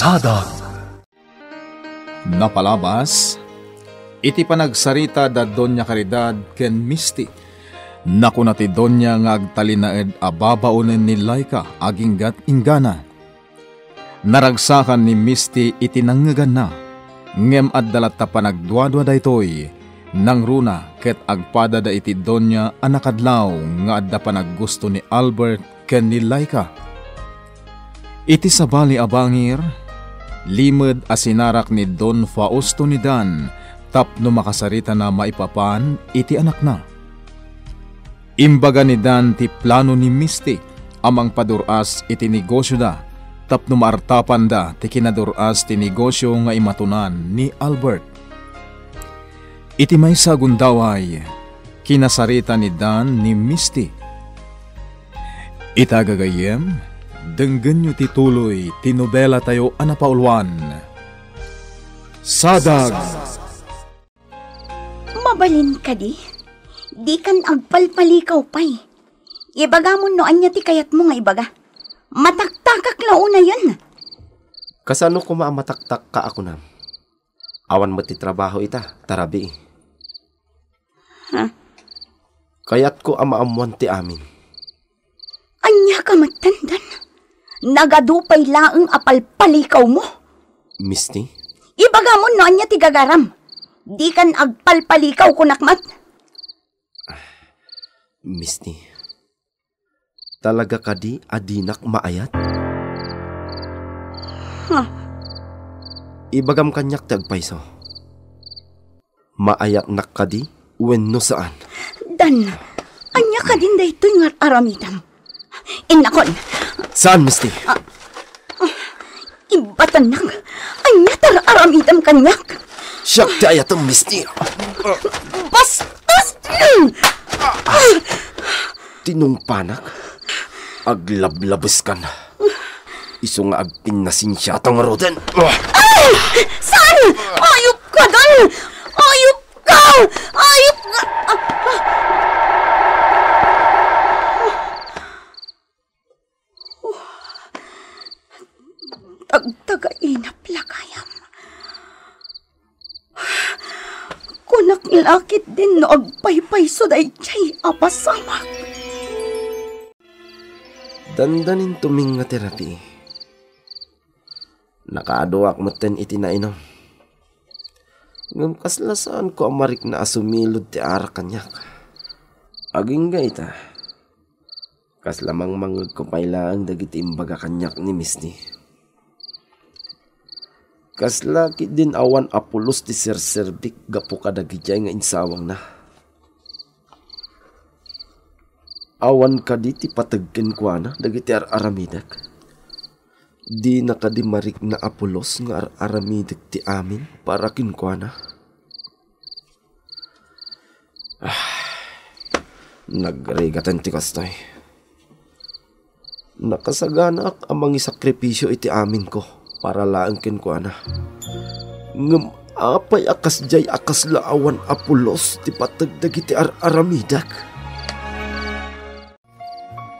Sadag. Napalabas, iti panagsarita da Doña Caridad ken Misty. Naku na ti Doña nga agtalinaed ababaonen ni Laika aginggat ingana. Naragsakan ni Misty iti nangagan na, ngem addalat ta panagduadwa daytoy, nang runa ket agpada da iti Doña anakadlaw nga adda panaggusto ni Albert ken ni Laika. Iti sabali abangir, limed asinarak ni Don Fausto ni Dan tapno makasarita na maipapan iti anak na. Imbaga ni Dan ti plano ni Misty amang paduras iti negosyo da tapno maartapan da ti kinaduras ti negosyo nga imatunan ni Albert. Iti may sagundaway kinasarita ni Dan ni Misty. Itagagayem, denggan nyo tituloy tinobela tayo anapaulwan. Sadag! Mabalin ka di kan agpalpalikaw pay. Ibaga mo no anya ti kayat mo nga ibaga. Mataktakak launa yan. Kasano ko maamataktak ka ako na? Awan mo ti trabaho ita, tarabi. Kayat ko amaamuan ti amin. Anya ka matandan. Nagadupay laeng apalpalikaw mo. Misty? Ibaga mo no anya ti gagaram. Di kan agpalpalikaw kunakmat. Misty, talaga ka di adinak maayat? Ibagam kanyak tagpaiso. Maayat nak ka di wenno saan? Dan, anya ka din dayto nga aramitam. Inakon. Saan, Misty? Ibatanak. Anya tar aramitam kanyak. Siyak ti ayatom, Misty. Bastos! Tinungpanak, aglablabos ka na. Iso nga agpinasinsya tong roden. Ay! Saan? Ayop ka doon! Ayop ka! Ayop ka! Tagtagainap lagayam. Kunak nilakit din no agpaypay so day chay apasamak. Dandanin tuming nga terapi. Nakaaduak maten iti nainom. Ngam kaslasaan ko amarik na asumilod ti ara kanyak. Aging gaita. Kaslamang mangag ko pailaan dagiti imbaga kanyak ni Misty. Kaslaki din awan apulos ti serserbik gapo kadagijay nga insawang na. Awan ka di ti patagken kwa na dagiti aramidak. Di nakadimarik na apulos nga aramidak ti amin para kinkwa na. Nagregatan ti kastoy. Nakasaganak amang isakripisyo iti amin ko para laang kinkwa na. Ngem apay akas jay akas laawan apulos ti patagdag iti aramidak.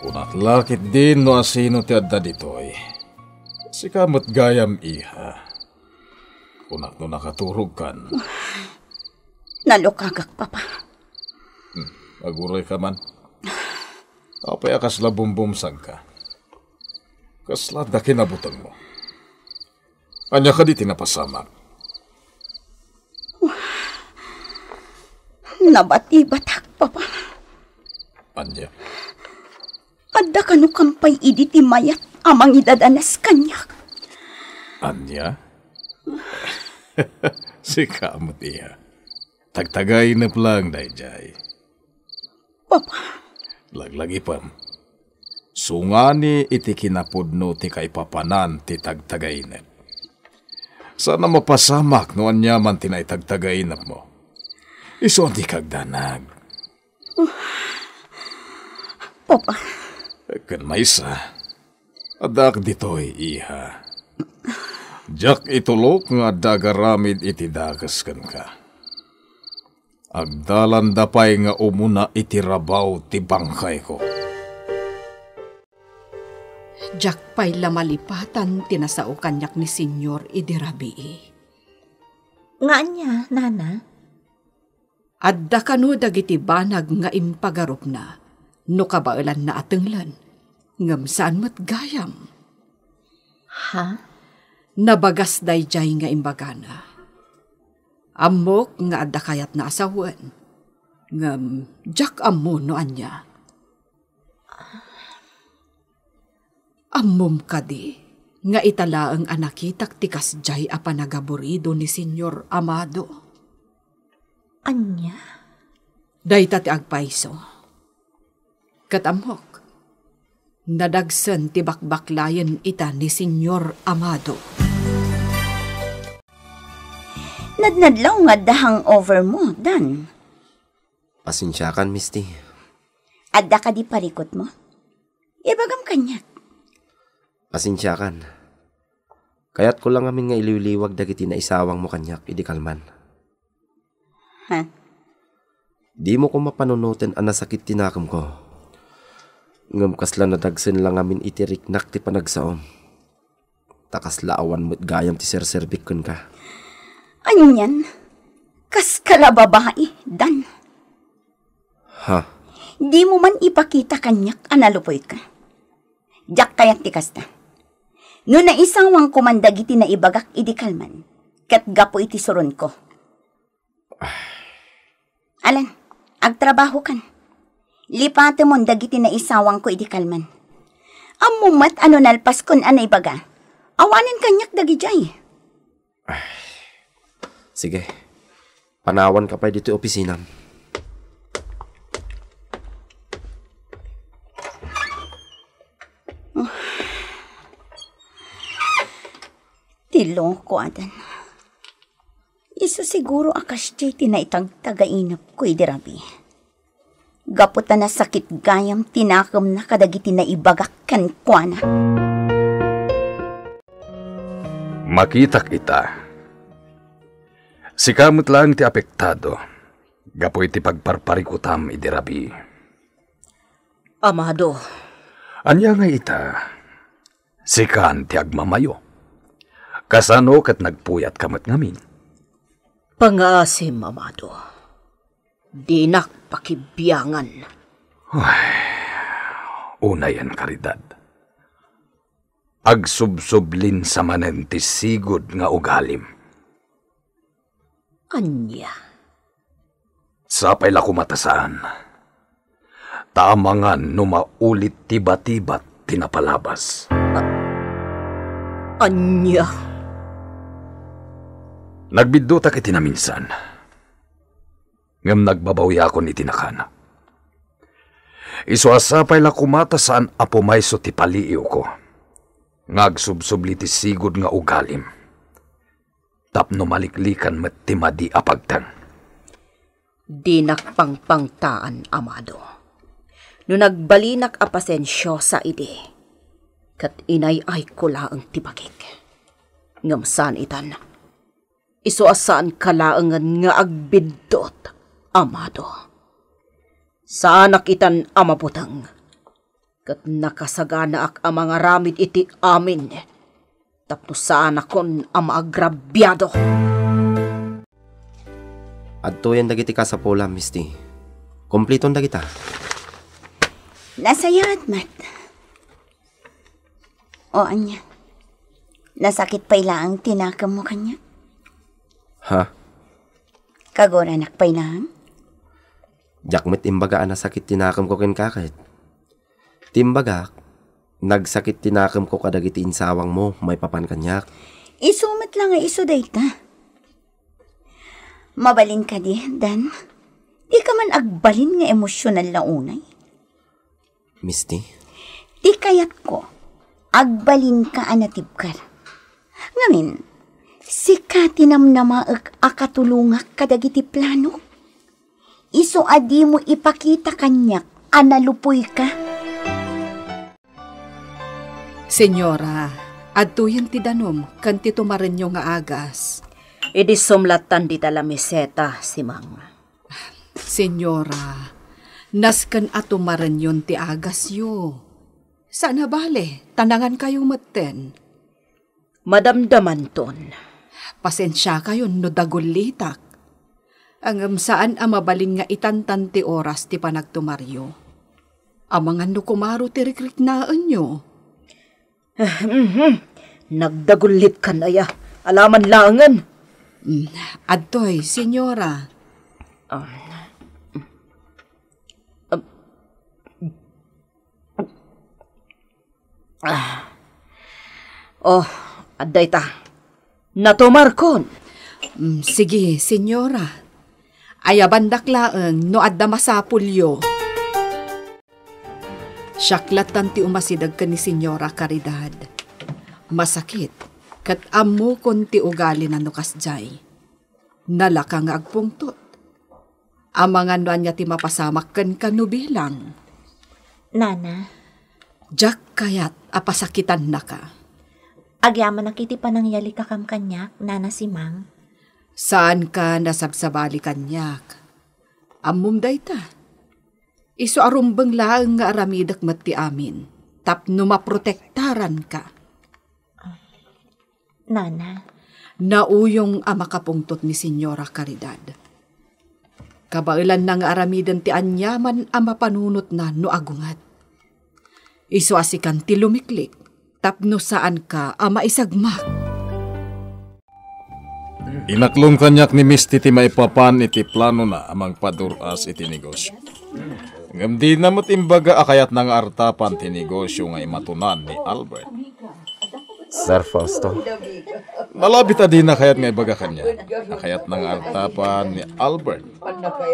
Kunat lakit din no asino ti adda ditoy. Si kamot gayam iha. Kunat no nakaturog kan. Nalukagak, papa. Aguroy ka man. Apay akas labumbumsag ka. Kasla da kinabutan mo. Anya ka di tinapasamak. Nabati-batak, papa. Anya? Adda kanu kampay idi ti mayat amang idadanas kanyak. Anya? Si kamot iha. Tagtagay na lang dayjay. Papa. Laglagi pam. Sungani iti kinapudno ti kaipapanan ti tagtagainep. Sana mapasamak no anya man tinay tagtagainep mo. Iso di kagdanag. Papa. Kan maysa. Adak ditoy iha. Jak itulok nga dagaramid iti dagas kan ka. Agdalan dapay nga umuna iti rabaw ti bangkay ko. Jak pa'y lamalipatan tinasao kanyak ni Senyor Idirabii. Nga niya, nana? Adda kano dagiti banag nga impagarup na, no kabailan na atenglan, ngam saan mat gayam. Ha? Nabagas dayjay nga imbagana. Amok nga adda kayat na asawan, ngam jak ammo no anya. Ammom kadi, nga italaang anakitak tikas jay a panagaburido ni Senyor Amado. Anya? Dayta ti agpaiso. Katamok, nadagsan ti bakbaklayan ita ni Senyor Amado. Nadnadlaw nga dahang over mo, Dan. Pasensyakan, Misty. Adda ka di parikot mo? Ibagam kanyak. Pasensyakan. Kaya't ko lang amin nga iliwliwag dagiti na isawang mo kanyak, idi kalman. Ha? Di mo ko mapanunutin ang nasakit tinakam ko. Ngam kasla nadagsin lang amin itiriknak ti panagsaom. Takas laawan mo't gayam ti serserbik kun ka. Anyan? Kas kala babae, Dan. Ha? Di mo man ipakita kanyak analupoy ka. Jak kayak tikas na. No na isawang kumandagiti na ibagak idi kalman, ket gapo iti suron ko. Alan, agtrabaho kan. Lipate mon dagiti na isawang ko idi kalman. Amumat ano nalpas kon anay baga. Awanin kanyak dagi jay. Sige. Panawan ka pa dito opisinam. Tilo ko, Adan. Iso siguro akas jay tinaitag tagainap ko, idirabi. Gaputan na sakit gayam tinakam na kadagiti na ibagak kan kuana. Makita kita. Si kamot lang ti apektado. Gapoy ti pagparparikutam, idirabi. Amado. Anya nga ita. Si kan ti agmamayo. Kasano kat nagpuyat kamat ngamin? Pangasim, Amado. Dinak pakibiyangan. Una yan, karidad. Agsubsublin sa manen ti sigod nga ugalim. Anya? Sapay la kumatasaan. Tamangan no maulit tiba-tibat tinapalabas. Anya? Nagbiddo ta kiti na minsan. Ngam nagbabawya akon itinakana. Isuasapay la kumata saan apumayso ti paliiw ko. Ngagsubsubli ti sigod nga ugalim. Tapno maliklikan met ti madi apagtang. Dinak pangpangtaan, Amado. No nagbalinak a pasensyo sa ide, kat inay-ay ko laang tibagik. Ngam saan itan, isuasaan kalaangan nga agbidot, Amado. Saanak itan amaputang, kat nakasagana ak ang mga ramid iti amin, tapno saanak kon amaagrabyado. Adto yan dagiti ka sa pola, Misty. Kompleton dagita. Nasayat, Mat. O, anya. Nasakit pa ilaang tinakam mo kanya? Ha? Kagoranak pa ilaang? Jakmet imbaga na sakit tinakam ko ken kakit. Timbagak, nagsakit tinakam ko kadagiti insawang mo, may papan kanyak. Isumat lang nga iso dayta. Mabalin ka di, Dan. Di ka man agbalin nga emosyonal na unay. Misty? Di kayat ko, agbalin ka anatibkar. Ngamin, si katinam na maag akatulungak kadagiti plano. Iso adi mo ipakita kanyak, analupoy ka. Senyora, adtuyan ti danom, kanti tumaren nyo nga agas. Idi sumlatan di tala meseta, si Mang. Senyora, nasken atumaren yon ti agas yo. Sana bale, tanangan kayo maten. Madamdaman ton. Pasensya kayo no dagulitak. Ang saan mabaling nga itantan ti oras ti panagtumaryo. Amangan no kumaro ti rikriknaan nyo. Nagdagulit kan aya. Alaman langan. Adtoy, senyora. Aday ta. Natumarkon. Sige, senyora. Ayabandak laeng no adda masapulyo. Syaklatan ti umasidag ka ni Senyora Caridad. Masakit, kat amo kon ti ugali na nukas jay. Nalaka nga agpungtot. Amangan doan niya ti mapasamak kan kanubilang. Nana, Jak kayat apasakitan na ka. agyaman nakiti pa nang yali kakam kanyak, Nana si Mang. Saan ka nasagsabali kanyak? Amum dayta. Iso arumbang laang nga aramidak mati amin. Tapno maprotektaran ka. Nana, Nauyong amakapungtot ni Senyora Caridad. Kabailan na nga aramidan ti anyaman ang mapanunot na no agungat. Iso asikan ti lumiklik. Tapno saan ka ama isagmak. Inaklong kanyak ni Misty ti maipapan iti plano na amang paduras iti negosyo. Ngam di na matimbaga akayat ng artapan ti negosyo nga imatunan ni Albert. Sir Fausto, Malabit din na kayat nga ibaga kanya. Akayat ng artapan ni Albert.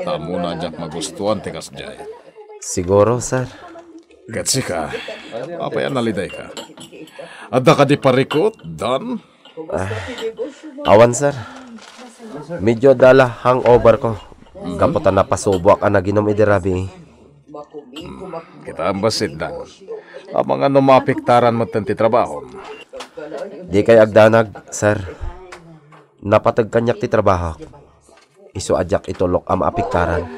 Tamo na jak magustuhan ti kasjay. siguro, sir. Katsi ka, papayan naliday ka. Adda ka di parikot, Dan? Awan, sir. Medyo dala hangover ko. Kaputan na pasubok ang naginom idirabi. Kita ang basit, Dan. Ang mga numapiktaran mo ti trabaho. Di kay agdanag, sir. Napatag kanyak ti trabaho. Isu ajak itulok ang maapiktaran.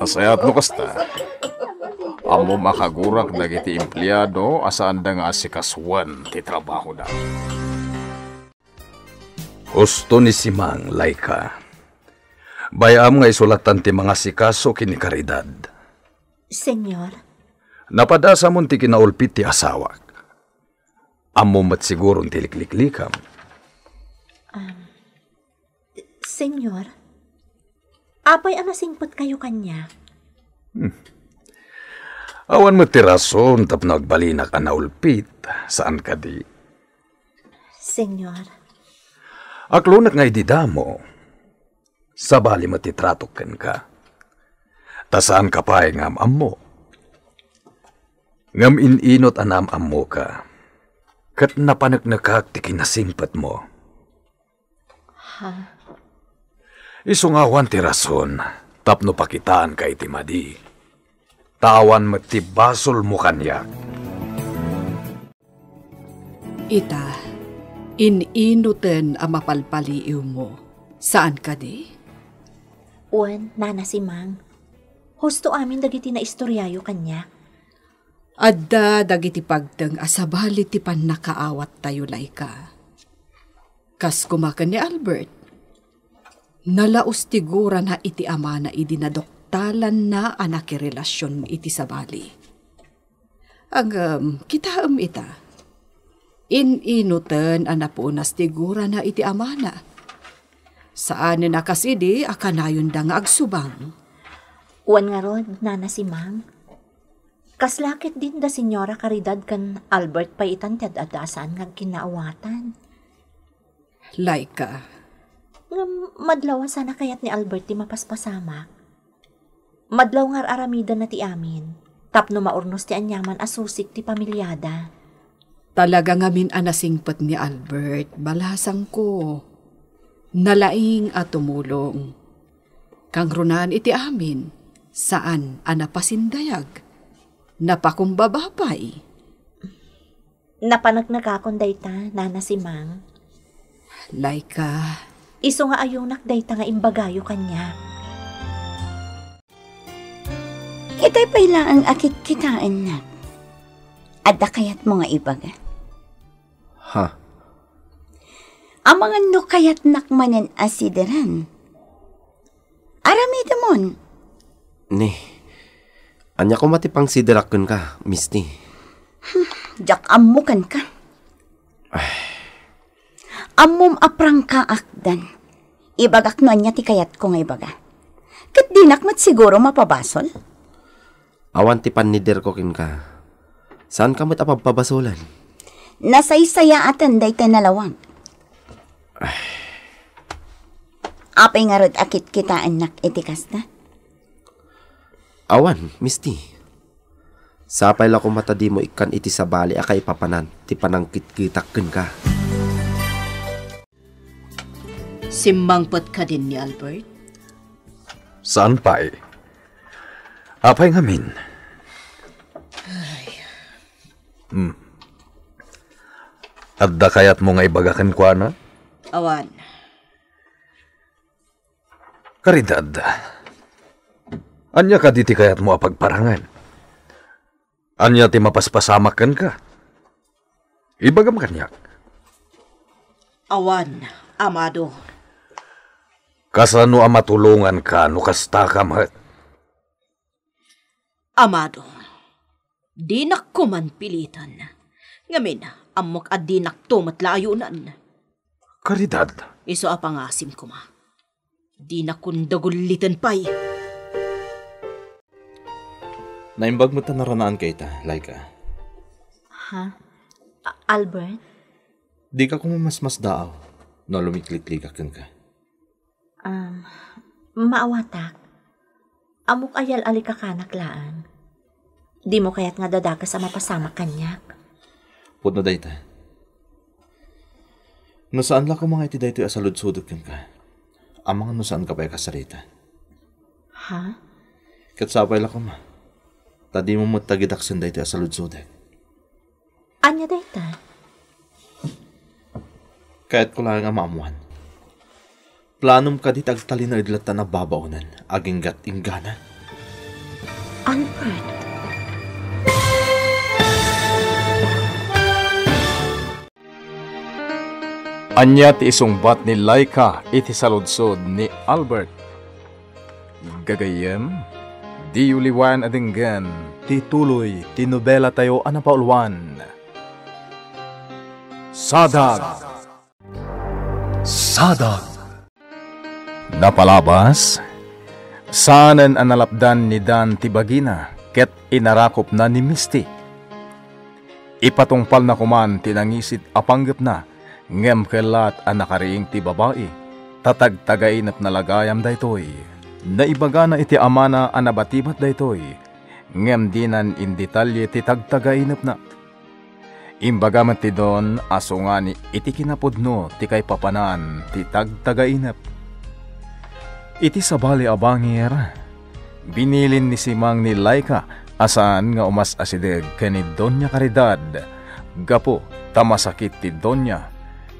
Masayat mo kasta. Amo makagurak dagiti empleyado asaan da nga asikaswan ti trabaho da. Gusto ni si Mang, Laika. Bayam nga isulatan ti mga sikaso kini Caridad. Senyor, Napadasa mo ti kinaulpit ti asawak. Amo mat siguro ti likliklikam. Senyor, apay amasingpot kayo kanya. Awan mo ti rason tap nagbalinak ang naulpit. Saan ka di? Senyor, Aklunak nga ididamo. Sabali mo ti tratoken ka. Tasaan ka pa ngam ammo. Ngam ininot anam ammo ka. Kat napanagnakak ti kinasingpat mo. Isungawan ti rason. Tapno pakitaan ka iti madi. Tawan mo ti basol mo kanyak. Ita, ininutin ang mapalpaliw mo. Saan ka di? Uwan, Nana si Mang. Husto amin dagiti na istoryayo kanya. Adda dagiti pagteng asabali ti pan nakaawat tayo Laika. Kas kumakan ni Albert. Nalaos tigura na iti ama na idinadoktalan na anak relasyon iti sabali. Ang kita ita. Ininutan anapunas tigura na iti ama na. Saan na kasidi akanayon da nga agsubang. Uwan nga rod, Nana si Mang. Kaslakit din da Senyora Caridad kan Albert pa itan ti adasaan nga kinaawatan. Laika, Nga madlaw sana kayat ni Albert ti mapaspasamak. Madlaw ngar aramida na ti amin. Tapno maurnos ti anyaman asusik ti pamilyada. talaga ngamin anasingpat ni Albert, balasang ko. Nalaing at tumulong. Kang runan iti amin, saan anapasindayag? Napakumbabapay. Napanagnakakon dayta, Nana si Mang. Laika, Iso nga ayunak dayta nga imbagayo kanya. Itay pala ang akit kitaan na. Adda kayat mo nga ibaga. Ha? Ang mga no kayat nakmanen asideran. Aramida mon. Ni, anya ko matipang siderakon ka, Misty. Jak amukan ka. Amom aprang ka akdan. Ibagak no anya ti kayat ko nga ibaga. Kat dinak mat siguro mapabasol. Awan ti panider ko kin ka. Saan ka mo't apagpabasulan? Nasaysaya atan day nalawang. Apay nga rod akit kita anak itikas na. Awan, Misty. Sapay la ko matadi mo ikan iti sabali akay papanan ti panangkit-kitakken ka. Simbangpot ka din ni Albert? Saan pa eh? Apay ngamin. Adda kayat mo nga ibagakan ko na? Awan. Karidad. Anya ka diti kayat mo apagparangan? Anya ti mapaspasamakan ka? Ibagam kanyak. Awan, amado. Kasano ang matulungan ka no kasta ka mat? Amado. Dinak ko man pilitan. Ngamin, amok at dinak to matlayunan. Karidad. Iso apangasim ko ma. Dinak kun dagulitan pa'y. Naimbag mo ta naranaan kay ta, Laika. Ha? Albert? Di ka kumamasmas daaw, no lumiklik-likakan ka. Maawatak. Amok ayal alikakanak laan. Di mo kaya't nga dadaka sa mapasama kanyak. Pudno day ta. No saan la ko mga iti day to asaludsudot kan ka. Amang no saan ka pa kasarita. Ha? Katsapay la ko ma. Tadi mo matagidaksan day to asaludsudot. Anya dayta? Kaya't ko lang nga maamuan. Planom ka di tagtali na idlatan na babaunan, aging gat inggana. Albert? Anya ti isungbat ni Laika iti saludsod ni Albert. Gagayem, di uliwan adinggan, ti tuloy, ti nobela tayo anapaulwan. Sadag! Sadag! Napalabas, saanan ang nalapdan ni Dan Tibagina, ket inarakop na ni Misty. Ipatungpal na kuman tinangisit apanggap na, ngem kelat ang nakariing ti babae, tatagtagain at nalagayam daytoy. Naibaga na iti amana ang nabatibat daytoy, ngem dinan in detalye ti tagtagainap na. Imbaga man ti don, aso nga ni iti kinapudno ti kay papanan ti tagtagainap. Iti sabali abangir, binilin ni Simang ni Laika asaan nga umas asideg kani Doña Caridad, gapo tamasakit ti Doña,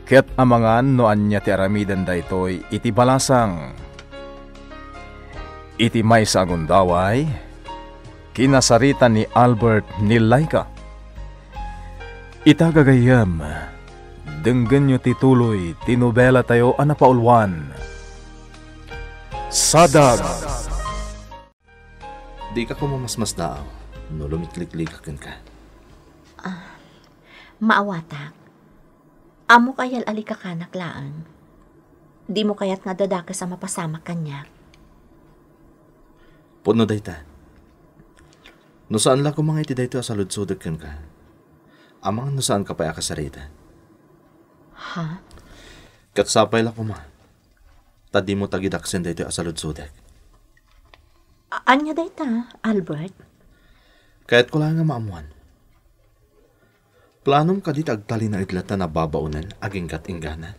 ket amangan no anya ti aramidan daytoy iti balasang. Iti may sagundaway, kinasarita ni Albert ni Laika. Itagagayam, denggan nyo ti tuloy, tinobela tayo anapaulwan. Sadag! Di ka kumamasmas daaw, no lumiklik-likakan ka. Maawatak. Amo kayal alikakanak laan. Di mo kaya't nga dadaka sa mapasama kanyak. Puno day ta. No saan la ko mga iti day to asaludsudot kan ka. Amang no saan ka pa akasarita. Ha? Katsapay la ko ma. Tadi mo tagidaksen day to asaludsudot. Anya dayta, Albert? Kaya't ko lang nga maamuan. Planom ka di tagtali na idlata na babaunan aging kat inggana.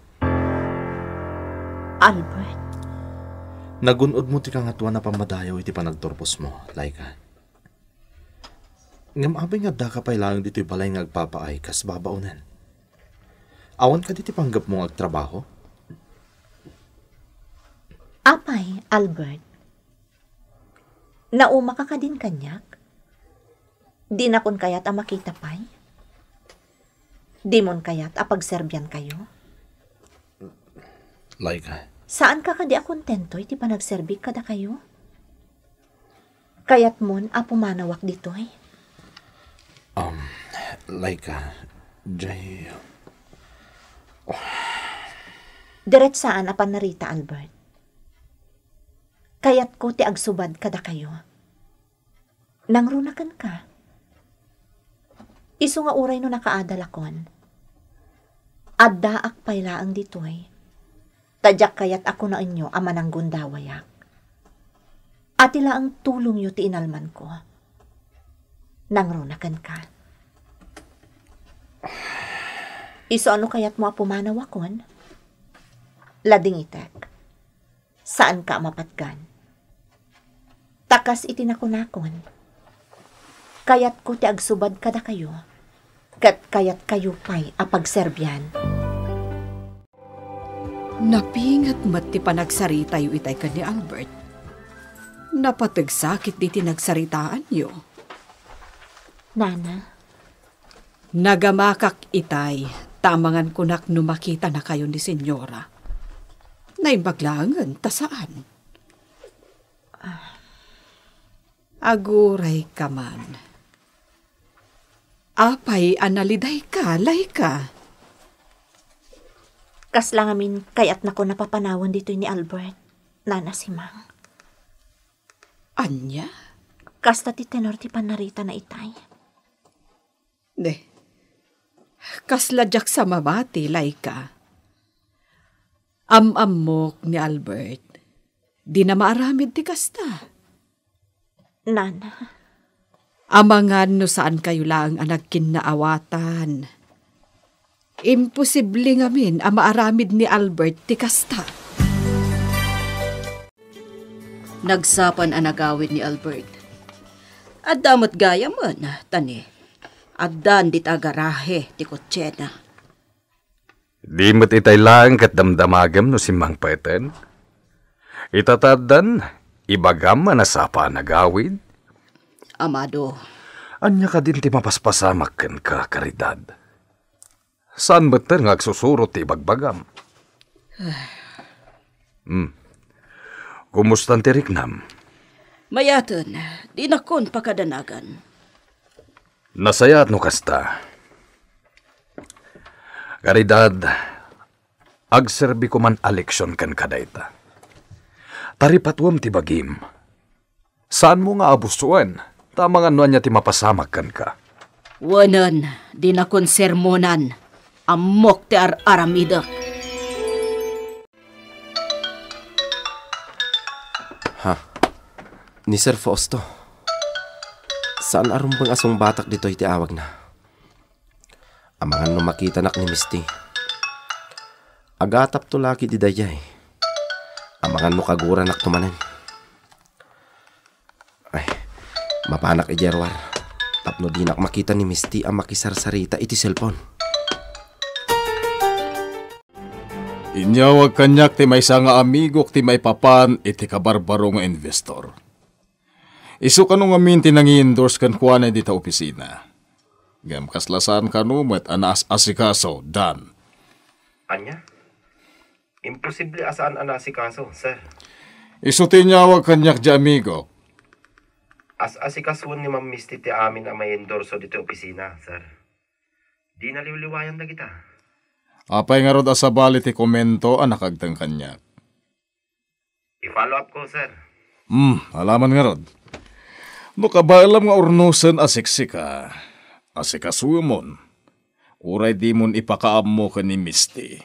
Albert? Nagunod mo ti kangatuan na pamadayaw iti panagtorpos mo, Laika. Ngam abay nga da ka pa'y lang dito'y balay nga agpapaay kas babaunan. Awan ka diti panggap mo agtrabaho? Apay, Albert? Nauma ka din kanyak? Di na kun kayat a makita pa'y? Di mon kayat a pagserbyan kayo? Laika, Saan ka kadi a kontento iti panagserbi kada kayo? Kayat mon a pumanawak ditoy? Laika, Jay, Diret saan a panarita, Albert? Kayat ko ti agsubad kada kayo. Nangrunakan ka. Isu nga uray no nakaadalakon. Addaak paylaang ditoy. Tadyak kayat ako na inyo ama ng gundawayak. At ila ang tulong yu ti inalman ko. Nangrunakan ka. Isu ano kayat mo apumanawakon? Lading itek. Saan ka mapatgan? Takas itinakunakon. Kayat ko ti agsubad kada kayo. Kat kayat kayo pa'y apagserbyan. Napingat mat ti panagsarita yu itay ka ni Albert. Napatagsakit di tinagsaritaan yu. Nana, Nagamakak itay, tamangan kunak no makita na kayo ni Senyora. Naimbaglangan, tasaan. Aguray ka man. Apay analiday ka, Laika. kas lang amin kayat na ko napapanawon dito ni Albert. Nana si Mang. Anya? Kas ti tenor ti panarita na itay. De, kasladyak sa mabati, Laika. Amok ni Albert. Di na maaramid ti kasta. Nana, Amangan no saan kayo lang ang nagkinaawatan. Imposible ngamin ang maaramid ni Albert ti kasta. Nagsapan ang nagawid ni Albert. At damot gaya man, tani. At dan dit agarahe ti kutsena. Di mo't itay lang kat damdamagam no si Mang Peten. Itatadan, ibagam manasapa nagawid. Amado, Anya ka din ti mapaspasamak ken ka, Karidad. Saan beter nga agsusuro ti bagbagam? Kumustan ti Riknam? Mayaton, di na kon pakadanagan. Nasayat no kasta. Karidad, agserbi ko man eleksyon kan kadayta. Taripatwam ti bagim. Saan mo nga abusuan? Tamang ano niya ti mapasamak kan ka. Wanan, di na kon sermonan. Amok ti aramidak. Ni Sir Fausto. Saan arumbang asong batak dito iti awag na? Amangan no makita nak ni Misty. Agatap to laki di dayay. Amangan no kagura nak tumanen. Ay, mapanak ijerwar. Tapno di nak makita ni Misty ang makisarsarita iti cellphone. Inyawag kanyak ti may nga amigok ti may papan iti kabarbaro nga investor. Isu kanu nga minti nang i-endorse kan kuana dita opisina. Gam kaslasan kanu met anas asikaso, Dan. Anya? Imposible asaan anasikaso, sir. Isu tinyawag kanyak di amigo. As-asikasuan ni Ma'am Misty ti amin ang may endorso dito opisina, sir. Di naliwliwayan na kita. Apay nga rod asabali ti komento anakagtang kanyak. I-follow up ko, sir. Alaman nga rod. No kabalam nga urnusan asiksika. Asikasumon. Uray di mon ipakaam mo ka ni Misty.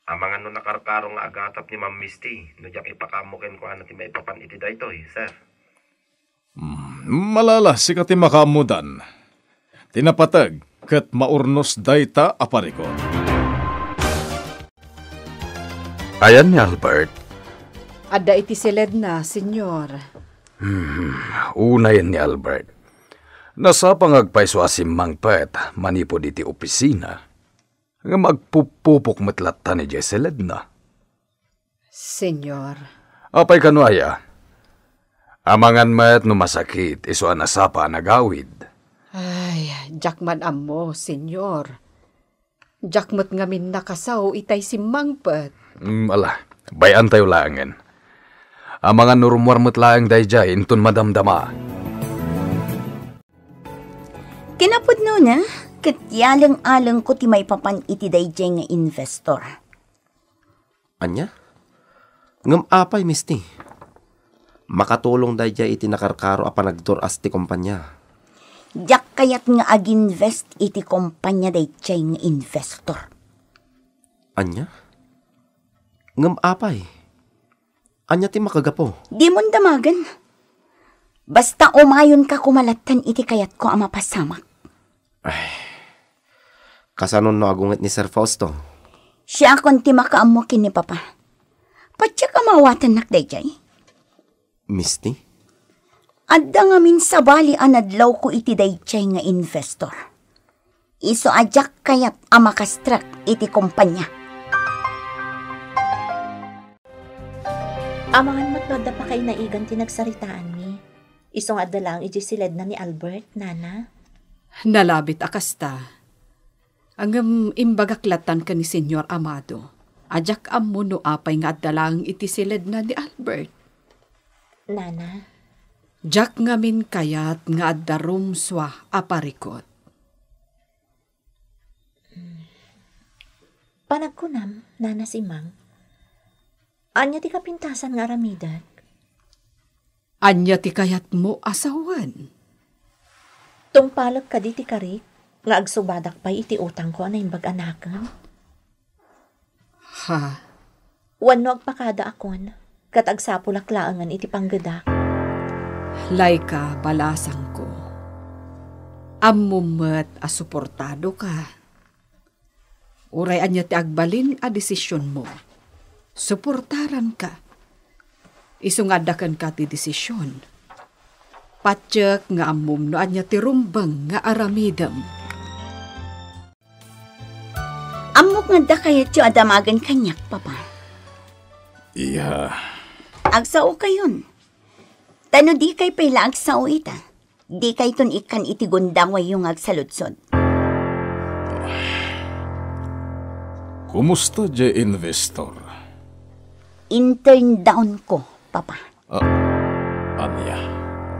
Amangan no nakarkaro nga agatap ni Ma'am Misty, no jak ipakamukin ko ano ti may papan iti daytoy, sir. Malala sikati makamudan. Tinapatag ket maurnos dayta apariko. Ayan ni Albert. Ada iti silid na, senyor. Una yan ni Albert. Nasa pangagpaiso asim Mang Pet, manipod iti opisina. Nga magpupupok matlata ni Jesseled na. Senyor. Apay kanwaya. Amangan met no masakit iso anasapa nagawid. Ay, jakman amo, senyor. Jakmat ngamin nakasaw itay si Mangpet. Ala, bayan tayo langin. Ang mga nurumwarmat lang dayjay intun madamdama. Kinapod na, katyalang-alang ko ti may papan iti dayjay nga investor. Anya? Ngam apay, misti. Makatulong dayjay iti nakarkaro a panagduras ti kumpanya. Jak kayat nga ag-invest iti kumpanya dayjay nga investor. Anya? Ngam apay. Anya ti makagapo. Di mon damagan. Basta umayon ka kumalatan iti kayat ko ang mapasamak. Kasanon no agunget ni Sir Fausto. Siya akong ti makaamo kin ni Papa. Patya ka mawatan nak dayjay. Misti? Adda nga min sabali anadlaw ko iti dayjay nga investor. Iso ajak kayat ang makastrak iti kumpanya. Amangan matod pa kay naigan tinagsaritaan mi. Isong adalang iti silid na ni Albert, nana. Nalabit akasta. Ang imbagaklatan ka ni Senyor Amado. Ajak amuno apay nga dalang iti silid na ni Albert. Nana, Jak ngamin kayat nga addarum swa aparikot. panagkunam, nana si Mang. Anya ti kapintasan nga aramidan. Anya ti kayat mo asawan. Tungpalag ka di ti karik, nga agsubadak pa iti utang ko na imbag anakan. Ha? Wano agpakada akon, kat agsapulak-laangan iti panggadak. Laika, balasang ko. Ammumet a suportado ka. Uray anya ti agbalin a desisyon mo. Suportaran ka. Isungadakan ka ti desisyon. Patsyak nga ammum no anya ti rumbang nga aramidam. Amok nga da kaya ti adamagan kanyak, Papa. Iya. Agsao kayon. Tano di kay pala agsao ita. Di kay ton ikan iti gundangway yung agsaludsod. Kumusta je investor? Intern down ko, Papa. Anya,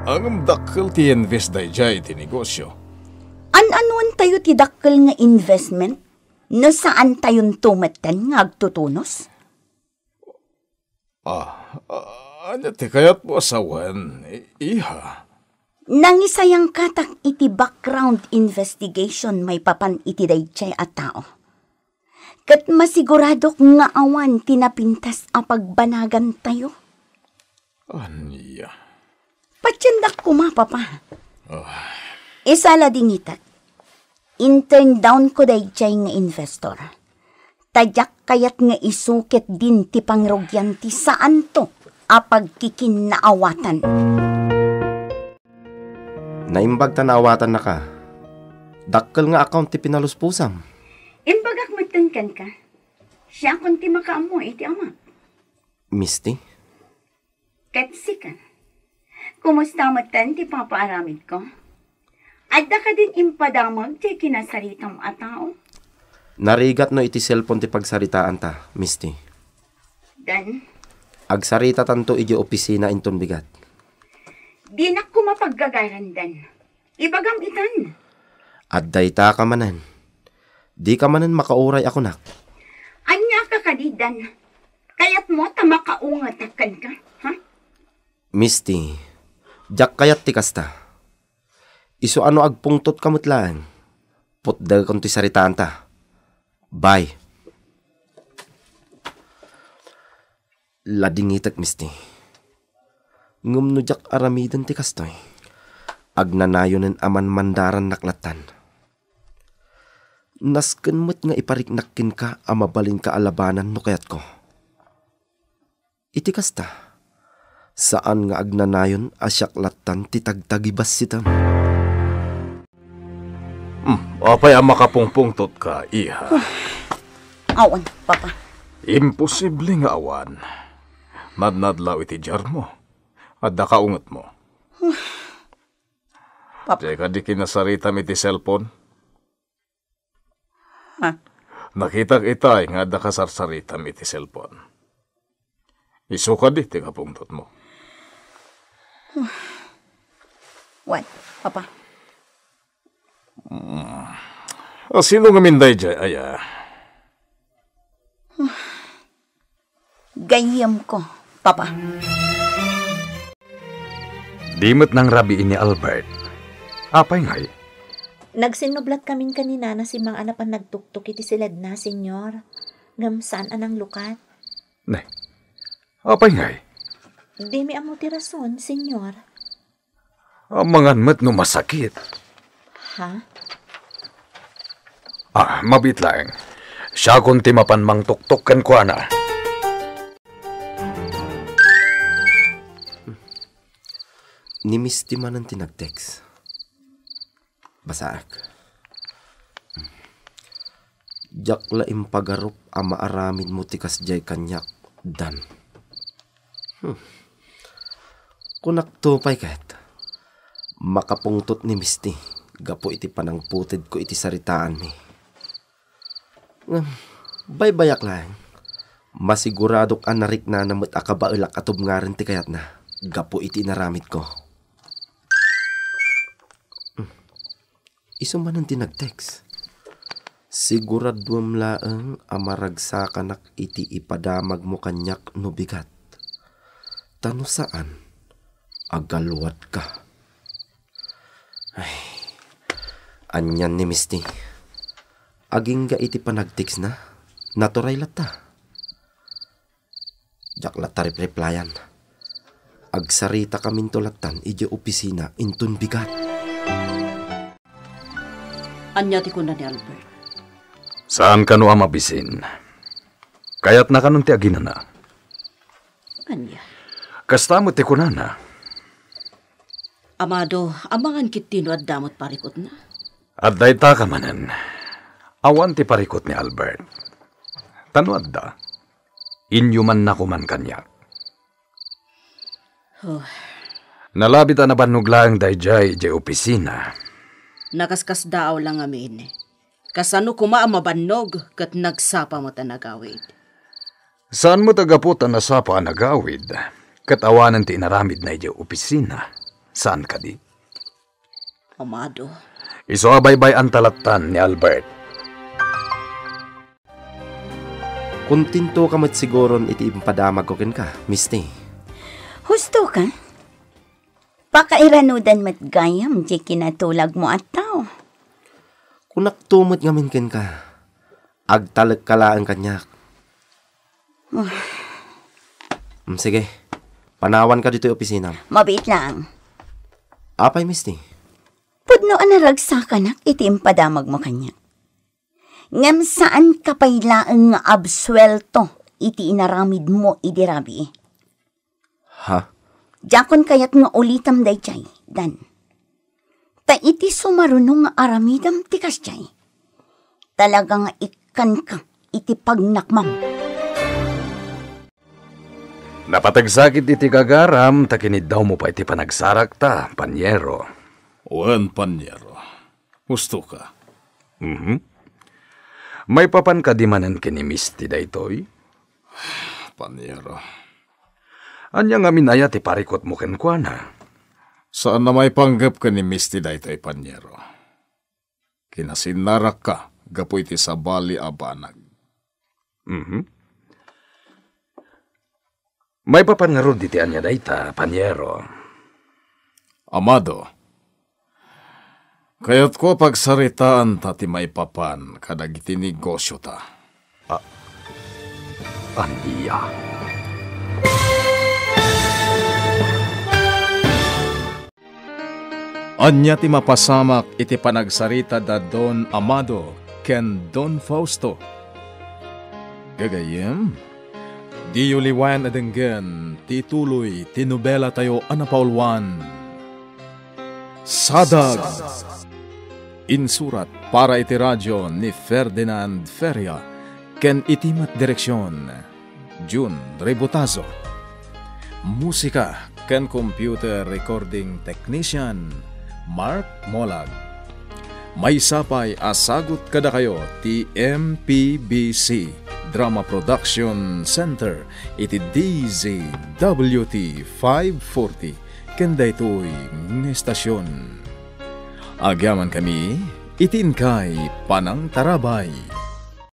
ang dakkel ti invest day jay ti negosyo. An-anuan tayo ti dakkel nga investment? No saan tayon tumatan nga agtutunos? Anya ti kayat mo asawan, iha. Nangisayang katak iti background investigation may papan iti dayjay a tao. Kat masiguradok nga awan tinapintas a pagbanagan tayo. Anya. Patyandak ko ma, Papa. Isala dingitat. Intern down ko dayjay nga investor. Tadyak kayat nga isukit din ti pangrogyan ti saan to apag kikinaawatan. Naimbag tanawatan na ka. Dakkel nga account ti pinaluspusam. Imbagak matangkan ka. Siya kung ti makaamo iti ama. Misti? Katsi ka. Kumusta matan ti papaaramid ko? Adda ka din impadamag ti kinasaritam a tao? Narigat no iti cellphone ti pagsaritaan ta, misti. Dan, Agsarita tanto iti opisina inton bigat. di na ko mapaggagaran dan. Ibagam itan. Adday ta ka manan. Di ka manan makauray ako nak. Anya ka kadidan. Kaya't mo ta makaungatakan ka, ha? Misti, jak kayat ti kasta. Iso ano agpungtot kamutlaan. Putdag kung ti saritaan ta. Bye. Ladingitak, misti. Ngumno jak aramidan ti kastoy. Agnanayonen aman mandaran naklatan. Nasken mo't nga ipariknakin ka amabalin ka alabanan no kayat ko. Iti kasta. Saan nga agnanayon asyaklatan ti tagtagibas sitam. Apay ang makapungpungtot ka, iha. Awan, Papa. Imposible nga awan. Nadnadlaw iti jar mo. At dakaungot mo. Papa. Di ka di kinasarita iti cellphone? Ha? Nakita kita nga da kasarsarita iti cellphone. Isuka di ti kapungtot mo. What, Papa? O sino nga minday dyan, aya? Gayam ko, Papa. Dimot ng rabi ni Albert. Apay ngay? Nagsinublat kaming kanina na si Mang Anapan nagtuktok iti silad na, senyor. Ngamsaan anang lukat. Ne, apay ngay? Di mi amo ti rason, senyor. Amangan met no masakit. Ha? Mabit lang. Siya kung timapan mang tuktok kan kwa na. Ni Miss Timanan tinag-text. Basaak. Jakla impagarup ama aramid mo tikas jay kanyak dan. Kunak tupay kahit. Makapungtot ni Misty. Gapo iti panang putid ko iti saritaan ni. Baybayak lang. Masiguradok anarik na namut akabailak atub nga rin ti kayat na. Gapo iti naramid ko. Iso man ang tinag-text. Siguraduam laeng amaragsakanak iti ipadamag mo kanyak no bigat. Tano saan? Agalwat ka. Ay, anyan ni Misty. Aging ga iti panag-text na. Naturay lata. Jak lata replyan. Agsarita kamin tulatan iji opisina intun bigat. Anyati ko na ni Albert. Saan ka no amabisin? Kaya't na kanong ti agina na. Anya? Kasta mo ti kunana. Amado, amangan kitino at damot parikot na. At dahi ta ka manan. Awan ti parikot ni Albert. Tanuad da. Inyuman na kuman kanya. Oh. Nalabit na banuglaang dayjay jay opisina. Nakaskas daaw lang amin. Kasano kuma mabannog kat nagsapa mo ta nagawid. Saan mo tagaputan na sapa nagawid? Katawanan ti inaramid na jay opisina. Saan ka di? Amado. Iso abaybay ang talatan ni Albert. Kuntinto ka mat siguron iti impadamag ko ken ka, Misty. Husto ka? Pakairanudan mat gayam, di kinatulag mo at tao. Kunak tumot ngamin ken ka. Agtalag kalaan kanyak. Sige, panawan ka dito yung opisina. Mabit lang. Apay, Misty? Pudno anaragsakan iti impadamag mo kanya. Ngam saan kapaylaang nga abswelto iti inaramid mo idirabi. Ha? Jakon kayat nga ulitam day chay, dan. Ta iti sumarunong nga aramidam tikas chay. Talaga nga ikan ka iti pagnakmam. Napatagsakit iti kagaram, takinid daw mo pa iti panagsarak ta, panyero. Wan, panyero. Gusto ka? May papan ka di manan kinimisti da ito'y? Panyero. Anya nga minaya ti parikot mo kenkwana. Saan na may panggap ka ni Misty da ito'y panyero? Kinasinarak ka, gapo iti sabali abanag. May papan nga ron diti anya da ita, panyero. Amado, kaya't ko pagsaritaan ta ti may papan kadag iti negosyo ta. Anya. Anya ti mapasamak iti panagsarita da Don Amado ken Don Fausto. Gagayem, di uliwan adenggen ti tuloy ti nobela tayo anapaulwan. Sadag! Insurat para iti radyo ni Ferdinand Feria ken itimat direksyon June Rebotazo. Musika ken computer recording technician Mark Molag. May sapay asagot kada kayo ti MPBC Drama Production Center iti DZWT 540 kenda ito'y estasyon. Agyaman kami itin kay Panang Tarabay.